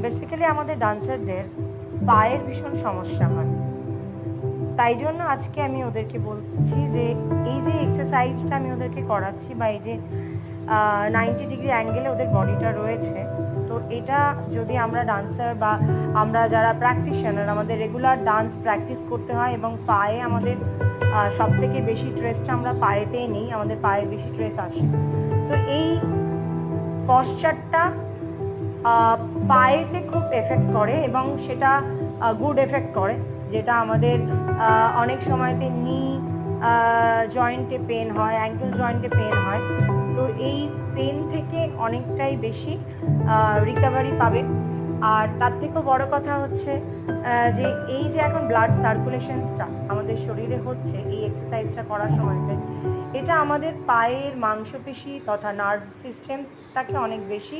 Basically আমাদের ডান্সারদের পায়ের ভীষণ সমস্যা হয়, তাই জন্য আজকে আমি ওদেরকে বলছি যে এই যে এক্সারসাইজটা আমি ওদেরকে করাচ্ছি বা এই যে 90 ডিগ্রি অ্যাঙ্গেলে ওদের বডিটা রয়েছে, তো এটা যদি আমরা ডান্সার বা আমরা যারা প্র্যাকটিশনার আমাদের রেগুলার ডান্স প্র্যাকটিস করতে হয় এবং পায়ে আমাদের সব থেকে বেশি ট্রেসটা আমরা পায়েতেই নিই, আমাদের পায়ে বেশি ট্রেস আসে। তো এই পশ্চারটা পায়েতে খুব এফেক্ট করে এবং সেটা গুড এফেক্ট করে, যেটা আমাদের অনেক সময়তে নি জয়েন্টে পেন হয়, অ্যাঙ্কেল জয়েন্টে পেন হয়। তো এই পেন থেকে অনেকটাই বেশি রিকভারি পাবে। আর তার থেকেও বড় কথা হচ্ছে যে এই যে এখন ব্লাড সার্কুলেশনসটা আমাদের শরীরে হচ্ছে এই এক্সারসাইজটা করার সময়তে, এটা আমাদের পায়ের মাংসপেশি তথা নার্ভ সিস্টেমটাকে অনেক বেশি